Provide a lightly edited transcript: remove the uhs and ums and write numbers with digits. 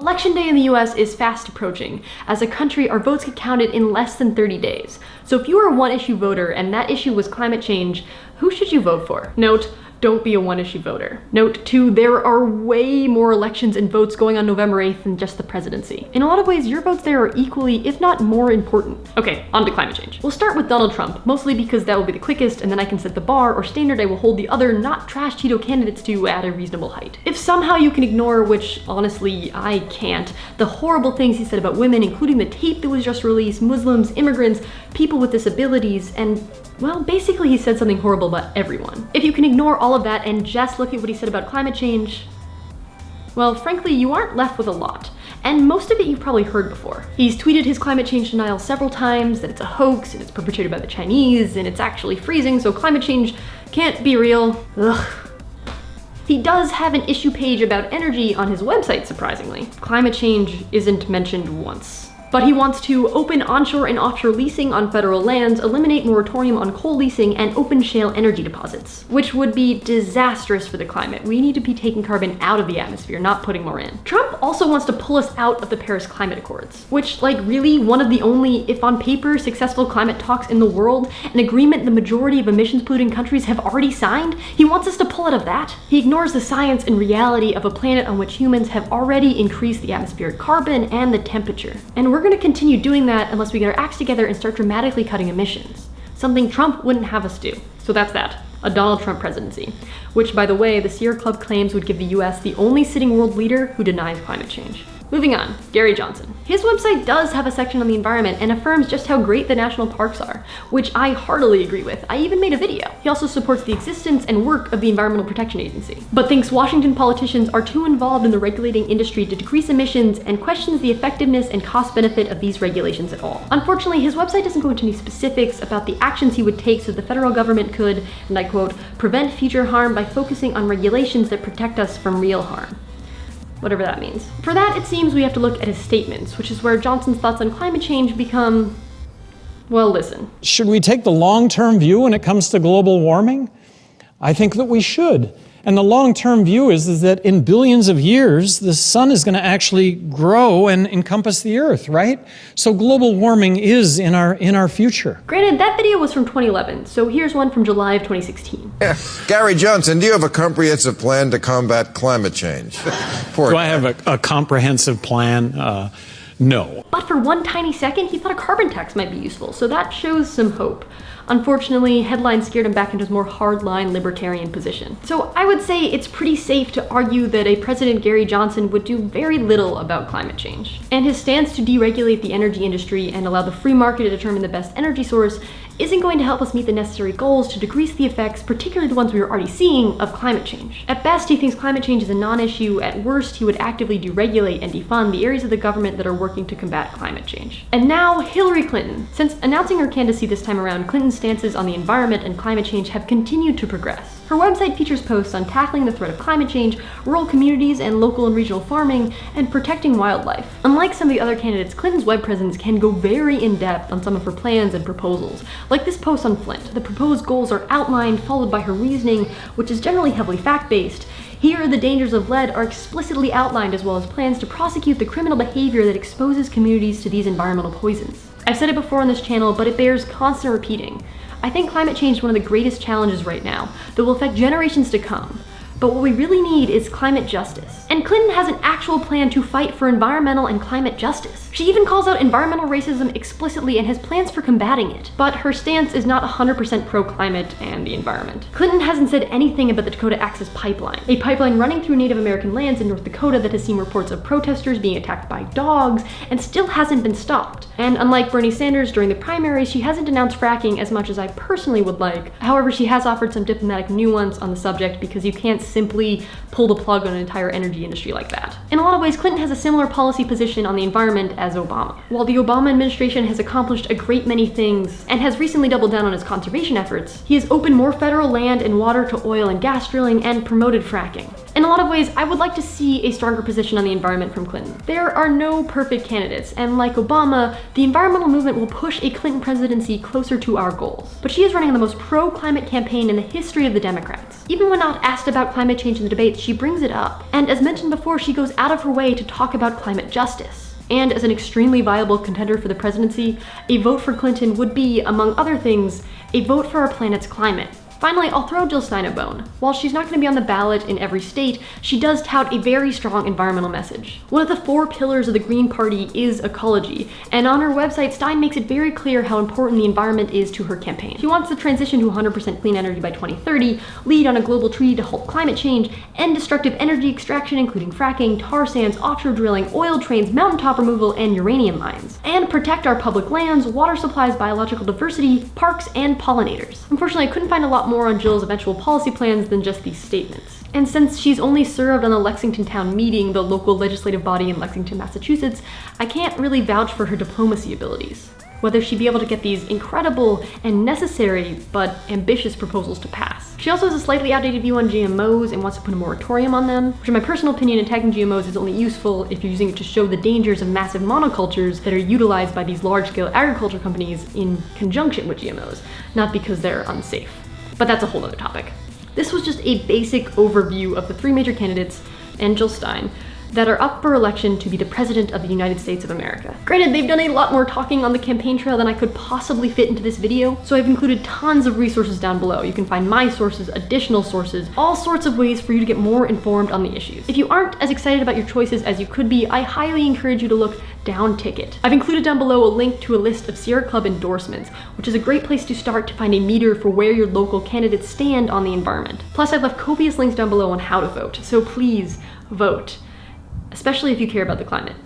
Election day in the US is fast approaching. As a country, our votes get counted in less than 30 days. So if you are a one-issue voter and that issue was climate change, who should you vote for? Note, don't be a one-issue voter. Note 2, there are way more elections and votes going on November 8th than just the presidency. In a lot of ways, your votes there are equally, if not more important. Okay, on to climate change. We'll start with Donald Trump, mostly because that will be the quickest, and then I can set the bar or standard I will hold the other not trash Cheeto candidates to at a reasonable height. If somehow you can ignore, which honestly I can't, the horrible things he said about women, including the tape that was just released, Muslims, immigrants, people with disabilities, and well, basically he said something horrible about everyone. If you can ignore all of that and just look at what he said about climate change, well, frankly, you aren't left with a lot. And most of it you've probably heard before. He's tweeted his climate change denial several times, that it's a hoax, and it's perpetrated by the Chinese, and it's actually freezing, so climate change can't be real. Ugh. He does have an issue page about energy on his website, surprisingly. Climate change isn't mentioned once. But he wants to open onshore and offshore leasing on federal lands, eliminate moratorium on coal leasing, and open shale energy deposits, which would be disastrous for the climate. We need to be taking carbon out of the atmosphere, not putting more in. Trump also wants to pull us out of the Paris Climate Accords, which, like, really one of the only, if on paper, successful climate talks in the world, an agreement the majority of emissions polluting countries have already signed. He wants us to pull out of that. He ignores the science and reality of a planet on which humans have already increased the atmospheric carbon and the temperature. And we're going to continue doing that unless we get our acts together and start dramatically cutting emissions. Something Trump wouldn't have us do. So that's that. A Donald Trump presidency. Which, by the way, the Sierra Club claims would give the US the only sitting world leader who denies climate change. Moving on, Gary Johnson. His website does have a section on the environment and affirms just how great the national parks are, which I heartily agree with. I even made a video. He also supports the existence and work of the Environmental Protection Agency, but thinks Washington politicians are too involved in the regulating industry to decrease emissions and questions the effectiveness and cost benefit of these regulations at all. Unfortunately, his website doesn't go into any specifics about the actions he would take so the federal government could, and I quote, prevent future harm by focusing on regulations that protect us from real harm. Whatever that means. For that, it seems we have to look at his statements, which is where Johnson's thoughts on climate change become, well, listen. Should we take the long-term view when it comes to global warming? I think that we should. And the long-term view is that in billions of years, the sun is going to actually grow and encompass the earth, right? So global warming is in our future. Granted, that video was from 2011, so here's one from July of 2016. Yeah. Gary Johnson, do you have a comprehensive plan to combat climate change? Do I have a comprehensive plan? No. But for one tiny second, he thought a carbon tax might be useful, so that shows some hope. Unfortunately, headlines scared him back into his more hardline libertarian position. So I would say it's pretty safe to argue that a President Gary Johnson would do very little about climate change. And his stance to deregulate the energy industry and allow the free market to determine the best energy source isn't going to help us meet the necessary goals to decrease the effects, particularly the ones we are already seeing, of climate change. At best, he thinks climate change is a non-issue. At worst, he would actively deregulate and defund the areas of the government that are working to combat climate change. And now, Hillary Clinton. Since announcing her candidacy this time around, Clinton's stances on the environment and climate change have continued to progress. Her website features posts on tackling the threat of climate change, rural communities and local and regional farming, and protecting wildlife. Unlike some of the other candidates, Clinton's web presence can go very in-depth on some of her plans and proposals. Like this post on Flint. The proposed goals are outlined, followed by her reasoning, which is generally heavily fact-based. Here, the dangers of lead are explicitly outlined, as well as plans to prosecute the criminal behavior that exposes communities to these environmental poisons. I've said it before on this channel, but it bears constant repeating. I think climate change is one of the greatest challenges right now that will affect generations to come. But what we really need is climate justice. And Clinton has an actual plan to fight for environmental and climate justice. She even calls out environmental racism explicitly and has plans for combating it. But her stance is not 100% pro-climate and the environment. Clinton hasn't said anything about the Dakota Access Pipeline, a pipeline running through Native American lands in North Dakota that has seen reports of protesters being attacked by dogs and still hasn't been stopped. And unlike Bernie Sanders during the primaries, she hasn't denounced fracking as much as I personally would like. However, she has offered some diplomatic nuance on the subject because you can't simply pull the plug on an entire energy industry like that. In a lot of ways, Clinton has a similar policy position on the environment as Obama. While the Obama administration has accomplished a great many things and has recently doubled down on its conservation efforts, he has opened more federal land and water to oil and gas drilling and promoted fracking. And a lot of ways, I would like to see a stronger position on the environment from Clinton. There are no perfect candidates, and like Obama, the environmental movement will push a Clinton presidency closer to our goals. But she is running on the most pro-climate campaign in the history of the Democrats. Even when not asked about climate change in the debates, she brings it up. And as mentioned before, she goes out of her way to talk about climate justice. And as an extremely viable contender for the presidency, a vote for Clinton would be, among other things, a vote for our planet's climate. Finally, I'll throw Jill Stein a bone. While she's not going to be on the ballot in every state, she does tout a very strong environmental message. One of the 4 pillars of the Green Party is ecology, and on her website, Stein makes it very clear how important the environment is to her campaign. She wants to transition to 100% clean energy by 2030, lead on a global treaty to halt climate change, end destructive energy extraction including fracking, tar sands, offshore drilling, oil trains, mountaintop removal, and uranium mines, and protect our public lands, water supplies, biological diversity, parks, and pollinators. Unfortunately, I couldn't find a lot more on Jill's eventual policy plans than just these statements. And since she's only served on the Lexington Town Meeting, the local legislative body in Lexington, Massachusetts, I can't really vouch for her diplomacy abilities. Whether she'd be able to get these incredible and necessary but ambitious proposals to pass. She also has a slightly outdated view on GMOs and wants to put a moratorium on them, which in my personal opinion, attacking GMOs is only useful if you're using it to show the dangers of massive monocultures that are utilized by these large-scale agriculture companies in conjunction with GMOs, not because they're unsafe. But that's a whole other topic. This was just a basic overview of the 3 major candidates, and Jill Stein, that are up for election to be the President of the United States of America. Granted, they've done a lot more talking on the campaign trail than I could possibly fit into this video, so I've included tons of resources down below. You can find my sources, additional sources, all sorts of ways for you to get more informed on the issues. If you aren't as excited about your choices as you could be, I highly encourage you to look down ticket. I've included down below a link to a list of Sierra Club endorsements, which is a great place to start to find a meter for where your local candidates stand on the environment. Plus, I've left copious links down below on how to vote, so please vote. Especially if you care about the climate.